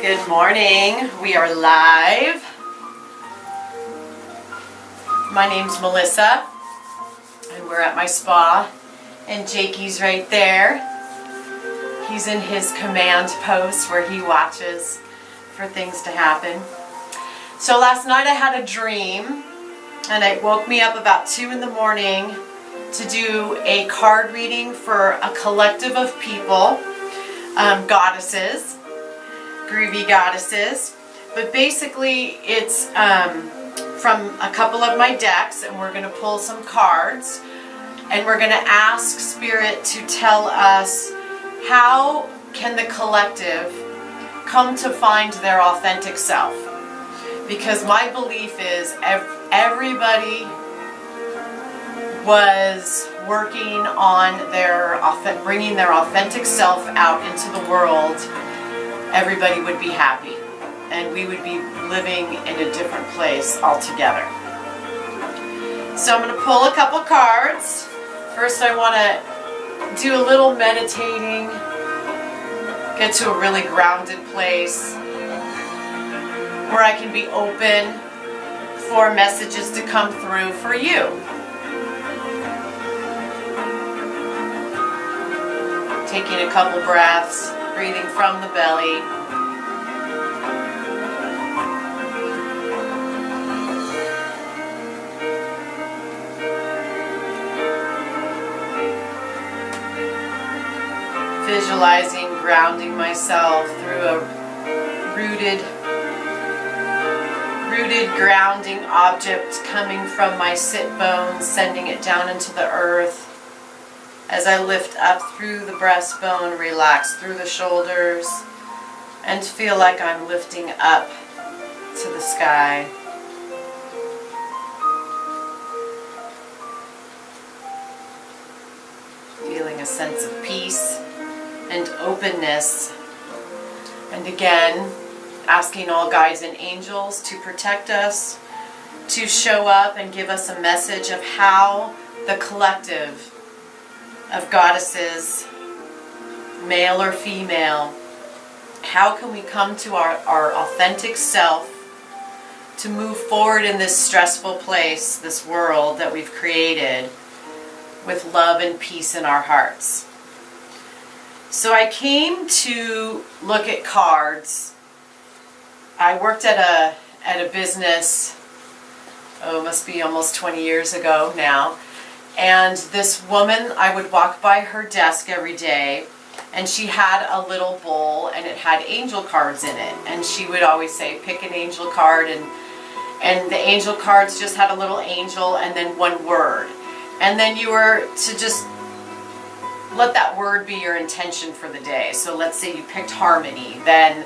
Good morning. We are live. My name's Melissa, and we're at my spa, and Jakey's right there. He's in his command post where he watches for things to happen. So last night I had a dream, and it woke me up about 2 in the morning to do a card reading for a collective of people, goddesses, Groovy Goddesses. But basically it's from a couple of my decks, and we're going to pull some cards, and we're going to ask Spirit to tell us how can the collective come to find their authentic self. Because my belief is everybody was working on bringing their authentic self out into the world, everybody would be happy, and we would be living in a different place altogether. So I'm going to pull a couple cards. First I want to do a little meditating, get to a really grounded place where I can be open for messages to come through for you. Taking a couple breaths, breathing from the belly. Visualizing, grounding myself through a rooted grounding object coming from my sit bones, sending it down into the earth. As I lift up through the breastbone, relax through the shoulders, and feel like I'm lifting up to the sky. Feeling a sense of peace and openness. And again, asking all guides and angels to protect us, to show up and give us a message of how the collective of goddesses, male or female, how can we come to our authentic self to move forward in this stressful place, this world that we've created, with love and peace in our hearts. So I came to look at cards. I worked at a business, must be almost 20 years ago now. And this woman, I would walk by her desk every day, and she had a little bowl, and it had angel cards in it. And she would always say, pick an angel card, and the angel cards just had a little angel and then one word. And then you were to just let that word be your intention for the day. So let's say you picked harmony, then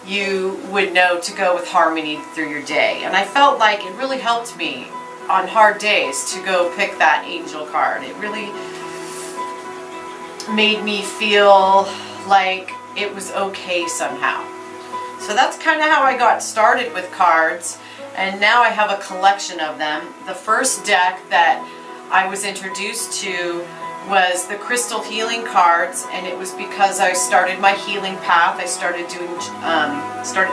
you would know to go with harmony through your day. And I felt like it really helped me on hard days to go pick that angel card. It really made me feel like it was okay somehow. So that's kind of how I got started with cards, and now I have a collection of them. The first deck that I was introduced to was the crystal healing cards, and it was because I started my healing path. I started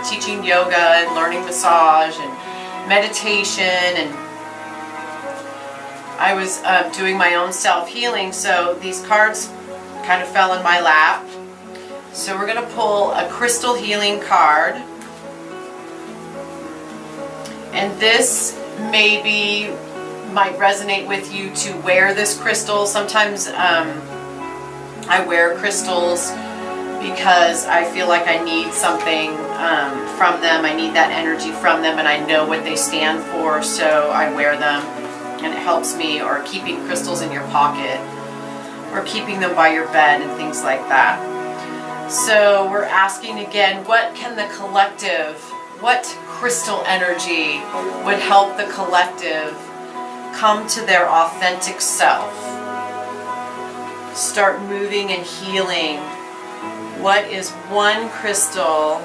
teaching yoga and learning massage and meditation, and I was doing my own self-healing, so these cards kind of fell in my lap. So we're going to pull a crystal healing card, and this maybe might resonate with you to wear this crystal. Sometimes I wear crystals because I feel like I need something from them. I need that energy from them, and I know what they stand for, so I wear them. And it helps me, or keeping crystals in your pocket, or keeping them by your bed and things like that. So we're asking again, what can the collective, what crystal energy would help the collective come to their authentic self? Start moving and healing. What is one crystal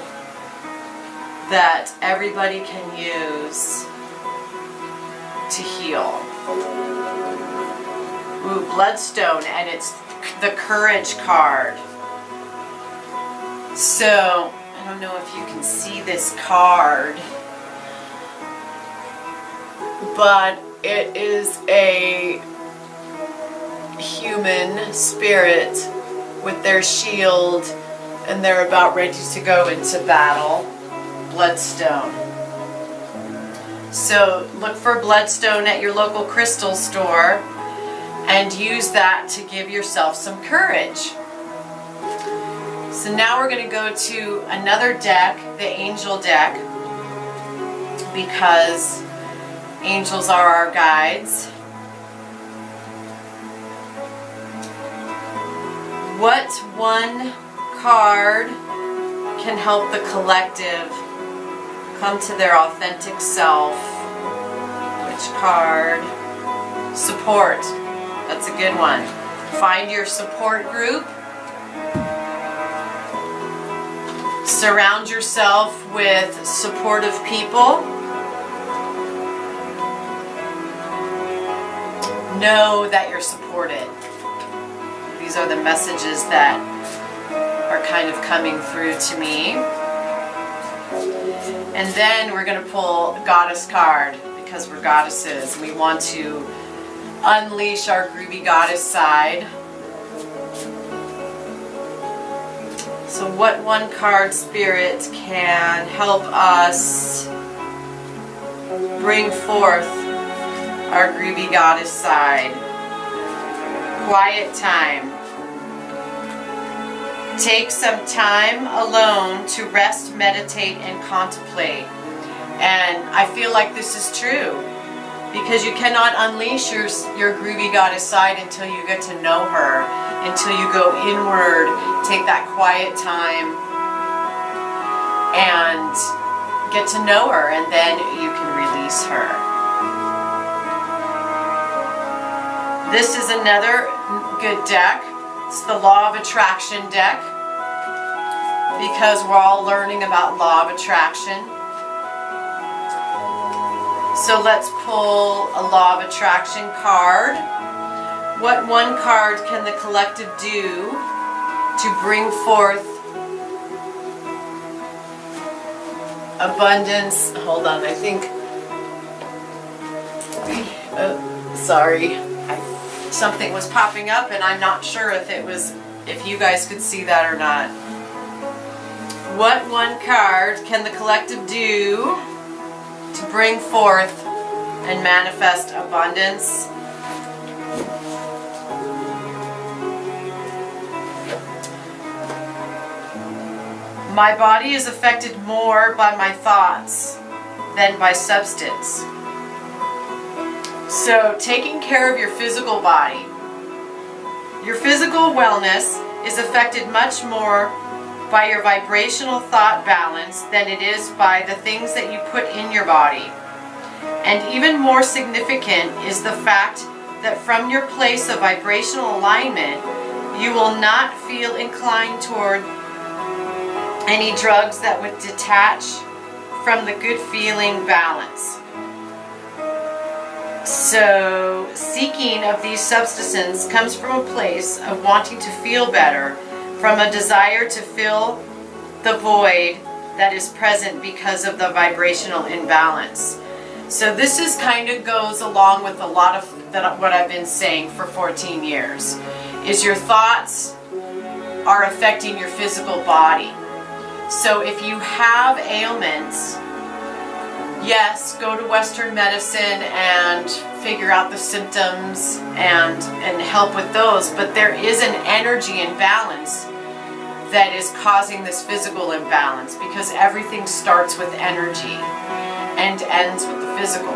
that everybody can use to heal? Ooh, bloodstone, and it's the courage card. So, and don't know if you can see this card, but it is a human spirit with their shield, and they're about ready to go into battle. Bloodstone. So look for bloodstone at your local crystal store and use that to give yourself some courage. So now we're going to go to another deck, the angel deck, because angels are our guides. What one card can help the collective come to their authentic self? Which card? Support. That's a good one. Find your support group. Surround yourself with supportive people. Know that you're supported. These are the messages that are kind of coming through to me. And then we're going to pull Goddess card, because we're goddesses. We want to unleash our Groovy Goddess side. So what one card, Spirit, can help us bring forth our Groovy Goddess side? Quiet time. Take some time alone to rest, meditate, and contemplate. And I feel like this is true, because you cannot unleash your Groovy Goddess side until you get to know her, until you go inward, take that quiet time and get to know her, and then you can release her. This is another good deck. It's the Law of Attraction deck, because we're all learning about Law of Attraction. So let's pull a Law of Attraction card. What one card can the collective do to bring forth abundance? Hold on, I think, sorry, something was popping up and I'm not sure if you guys could see that or not. What one card can the collective do to bring forth and manifest abundance? My body is affected more by my thoughts than by substance. So taking care of your physical body. Your physical wellness is affected much more by your vibrational thought balance than it is by the things that you put in your body. And even more significant is the fact that from your place of vibrational alignment, you will not feel inclined toward any drugs that would detach from the good feeling balance. So seeking of these substances comes from a place of wanting to feel better, from a desire to fill the void that is present because of the vibrational imbalance. So this is kind of goes along with a lot of what I've been saying for 14 years, is your thoughts are affecting your physical body. So if you have ailments, yes, go to Western medicine and figure out the symptoms and help with those, but there is an energy imbalance that is causing this physical imbalance, because everything starts with energy and ends with the physical.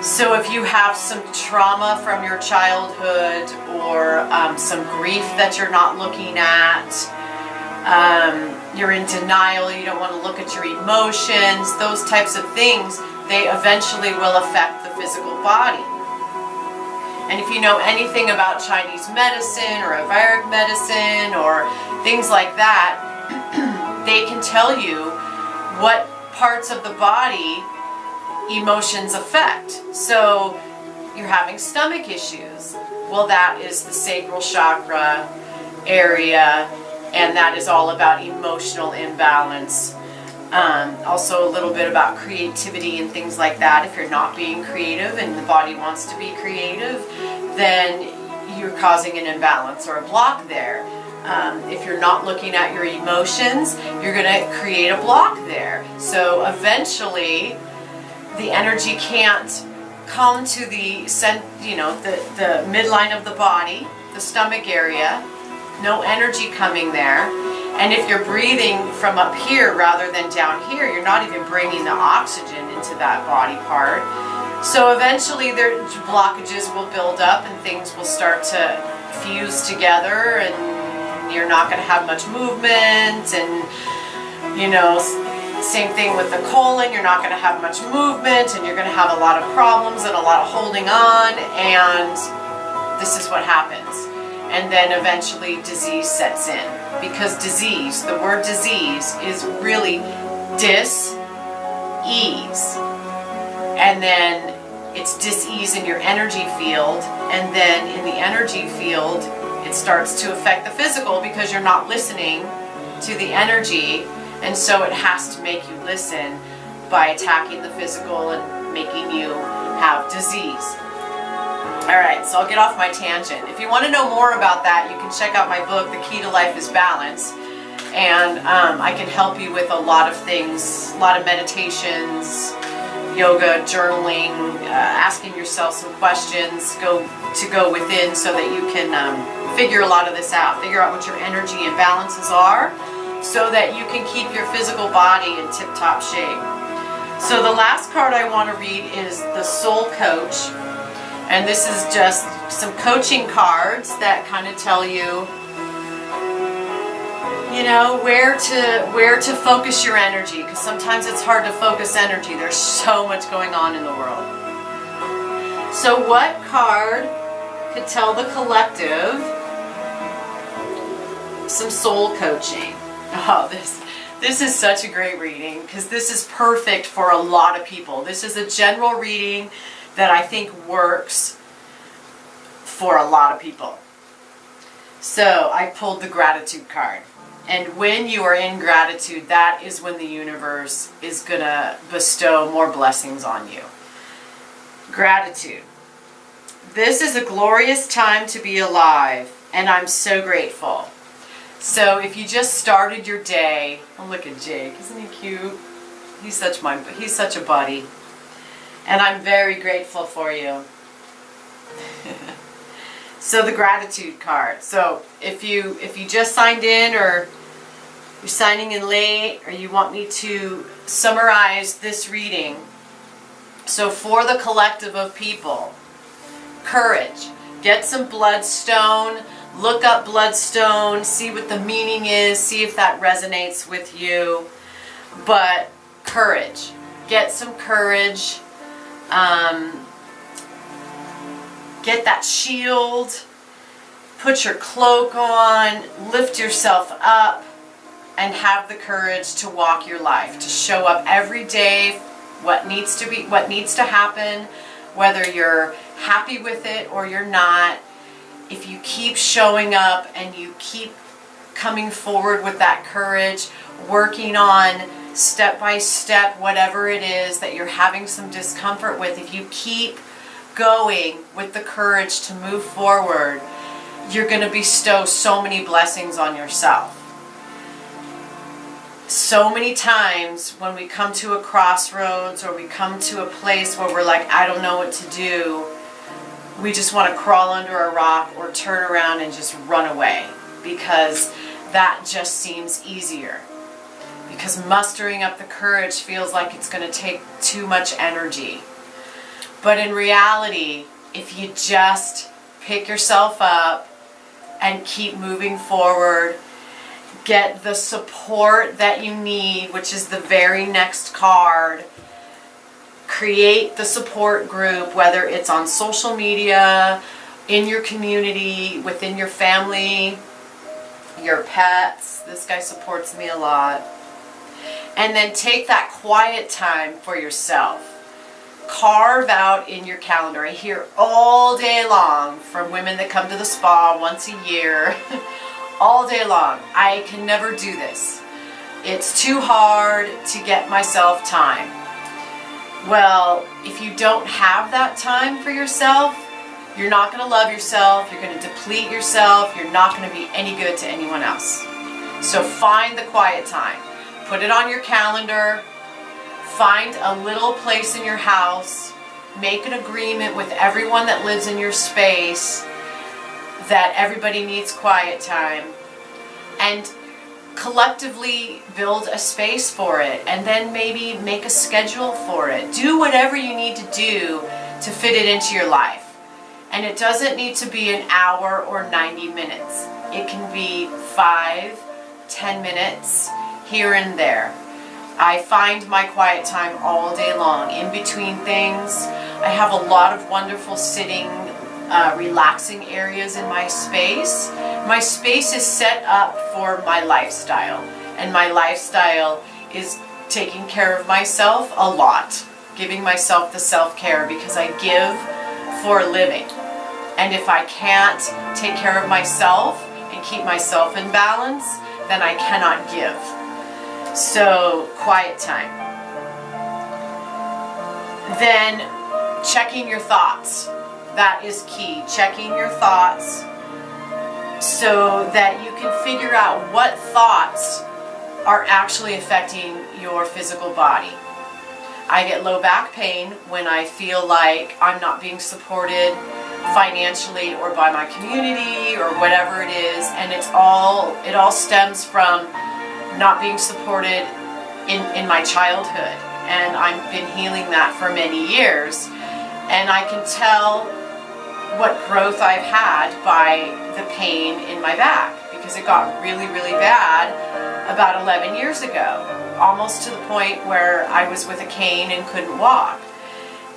So if you have some trauma from your childhood, or some grief that you're not looking at, you're in denial, you don't want to look at your emotions, those types of things, they eventually will affect the physical body. And if you know anything about Chinese medicine or Ayurvedic medicine or things like that, they can tell you what parts of the body emotions affect. So you're having stomach issues. Well, that is the sacral chakra area and that is all about emotional imbalance. Also a little bit about creativity and things like that. If you're not being creative and the body wants to be creative, then you're causing an imbalance or a block there. If you're not looking at your emotions, you're going to create a block there. So eventually the energy can't come to the midline of the body, the stomach area. No energy coming there. And if you're breathing from up here rather than down here, you're not even bringing the oxygen into that body part. So eventually their blockages will build up and things will start to fuse together, and you're not going to have much movement. And same thing with the colon, you're not going to have much movement, and you're going to have a lot of problems and a lot of holding on, and this is what happens. And then eventually disease sets in, because disease, the word disease is really dis-ease. And then it's dis-ease in your energy field, and then in the energy field it starts to affect the physical because you're not listening to the energy, and so it has to make you listen by attacking the physical and making you have disease. Alright, so I'll get off my tangent. If you want to know more about that, you can check out my book, The Key to Life is Balance. And I can help you with a lot of things, a lot of meditations, yoga, journaling, asking yourself some questions, go within so that you can figure a lot of this out. Figure out what your energy imbalances are so that you can keep your physical body in tip-top shape. So the last card I want to read is the Soul Coach. And this is just some coaching cards that kind of tell you, where to focus your energy, because sometimes it's hard to focus energy. There's so much going on in the world. So what card could tell the collective some soul coaching? Oh, this is such a great reading, because this is perfect for a lot of people. This is a general reading that I think works for a lot of people. So I pulled the gratitude card. And when you are in gratitude, that is when the universe is going to bestow more blessings on you. Gratitude. This is a glorious time to be alive, and I'm so grateful. So if you just started your day, oh, look at Jake, isn't he cute? He's such a buddy. And I'm very grateful for you. So the gratitude card. So if you just signed in, or you're signing in late, or you want me to summarize this reading. So for the collective of people, courage. Get some bloodstone. Look up bloodstone. See what the meaning is. See if that resonates with you. But courage. Get some courage. Get that shield, put your cloak on, lift yourself up, and have the courage to walk your life, to show up every day, what needs to happen, whether you're happy with it or you're not. If you keep showing up and you keep coming forward with that courage, working on step by step, whatever it is that you're having some discomfort with, if you keep going with the courage to move forward, you're going to bestow so many blessings on yourself. So many times when we come to a crossroads, or we come to a place where we're like, I don't know what to do, we just want to crawl under a rock or turn around and just run away, because that just seems easier. Because mustering up the courage feels like it's going to take too much energy. But in reality, if you just pick yourself up and keep moving forward, get the support that you need, which is the very next card. Create the support group, whether it's on social media, in your community, within your family, your pets. This guy supports me a lot. And then take that quiet time for yourself. Carve out in your calendar. I hear all day long from women that come to the spa once a year, all day long. I can never do this. It's too hard to get myself time. Well, if you don't have that time for yourself, you're not going to love yourself, you're going to deplete yourself, you're not going to be any good to anyone else. So find the quiet time. Put it on your calendar. Find a little place in your house. Make an agreement with everyone that lives in your space that everybody needs quiet time. And collectively build a space for it, and then maybe make a schedule for it. Do whatever you need to do to fit it into your life. And it doesn't need to be an hour or 90 minutes. It can be 5, 10 minutes here and there. I find my quiet time all day long. In between things, I have a lot of wonderful sitting, relaxing areas in my space. My space is set up for my lifestyle, and my lifestyle is taking care of myself a lot, giving myself the self-care, because I give for a living. And if I can't take care of myself and keep myself in balance, then I cannot give. So, quiet time. Then, checking your thoughts. That is key. Checking your thoughts so that you can figure out what thoughts are actually affecting your physical body. I get low back pain when I feel like I'm not being supported financially or by my community or whatever it is, and it all stems from not being supported in my childhood, and I've been healing that for many years, and I can tell what growth I've had by the pain in my back, because it got really, really bad about 11 years ago, almost to the point where I was with a cane and couldn't walk.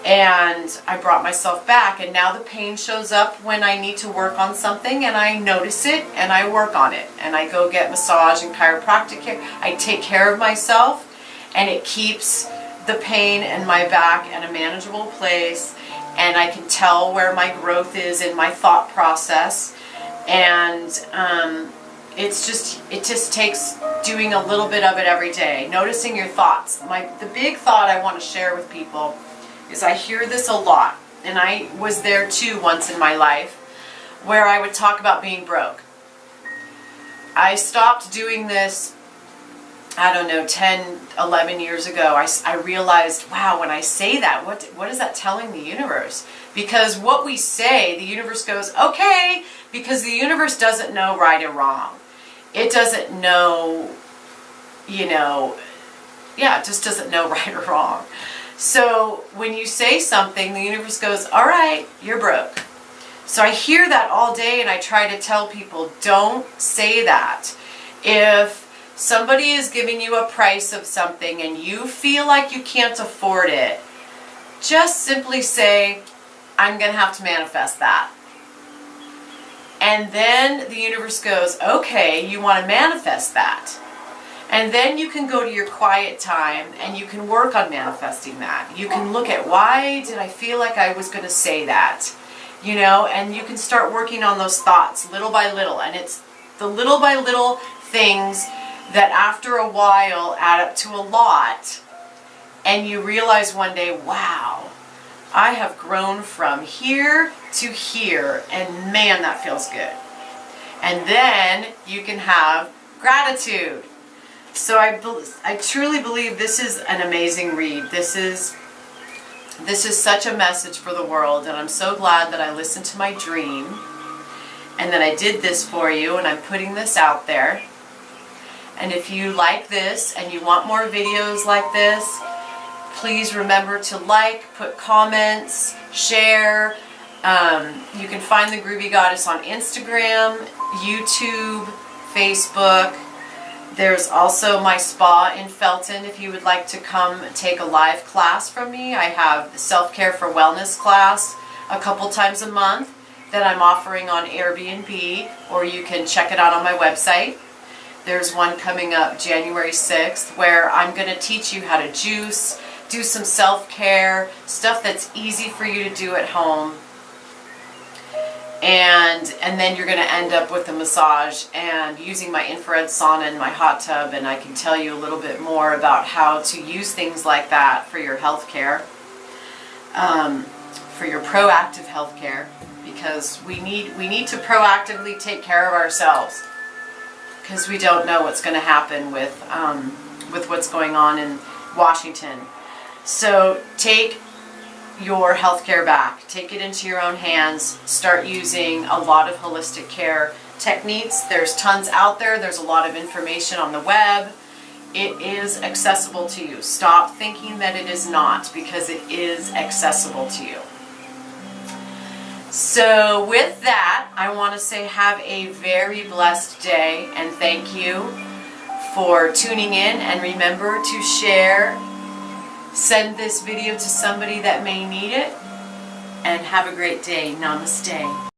And I brought myself back, and now the pain shows up when I need to work on something, and I notice it and I work on it, and I go get massage and chiropractic care. I take care of myself, and it keeps the pain in my back in a manageable place, and I can tell where my growth is in my thought process. And it just takes doing a little bit of it every day, noticing your thoughts. The big thought I want to share with people is, I hear this a lot, and I was there too once in my life, where I would talk about being broke. I stopped doing this, I don't know, 10, 11 years ago. I realized, wow, when I say that, what is that telling the universe? Because what we say, the universe goes, okay, because the universe doesn't know right or wrong. It doesn't know, it just doesn't know right or wrong. So when you say something, the universe goes, all right, you're broke. So I hear that all day, and I try to tell people, don't say that. If somebody is giving you a price of something and you feel like you can't afford it, just simply say, I'm going to have to manifest that. And then the universe goes, okay, you want to manifest that. And then you can go to your quiet time and you can work on manifesting that. You can look at, why did I feel like I was going to say that? And you can start working on those thoughts little by little. And it's the little by little things that after a while add up to a lot. And you realize one day, wow, I have grown from here to here. And man, that feels good. And then you can have gratitude. So I truly believe this is an amazing read. This is such a message for the world, and I'm so glad that I listened to my dream and that I did this for you, and I'm putting this out there. And if you like this and you want more videos like this, please remember to put comments, share. You can find the Groovy Goddess on Instagram, YouTube, Facebook. There's also my spa in Felton if you would like to come take a live class from me. I have the Self-Care for Wellness class a couple times a month that I'm offering on Airbnb, or you can check it out on my website. There's one coming up January 6th where I'm going to teach you how to juice, do some self-care, stuff that's easy for you to do at home. and then you're going to end up with a massage and using my infrared sauna in my hot tub, and I can tell you a little bit more about how to use things like that for your health care, for your proactive health care, because we need to proactively take care of ourselves, because we don't know what's going to happen with what's going on in Washington. So take your healthcare back. Take it into your own hands. Start using a lot of holistic care techniques. There's tons out there. There's a lot of information on the web. It is accessible to you. Stop thinking that it is not, because it is accessible to you. So with that, I want to say have a very blessed day, and thank you for tuning in, and remember to share. Send this video to somebody that may need it, and have a great day. Namaste.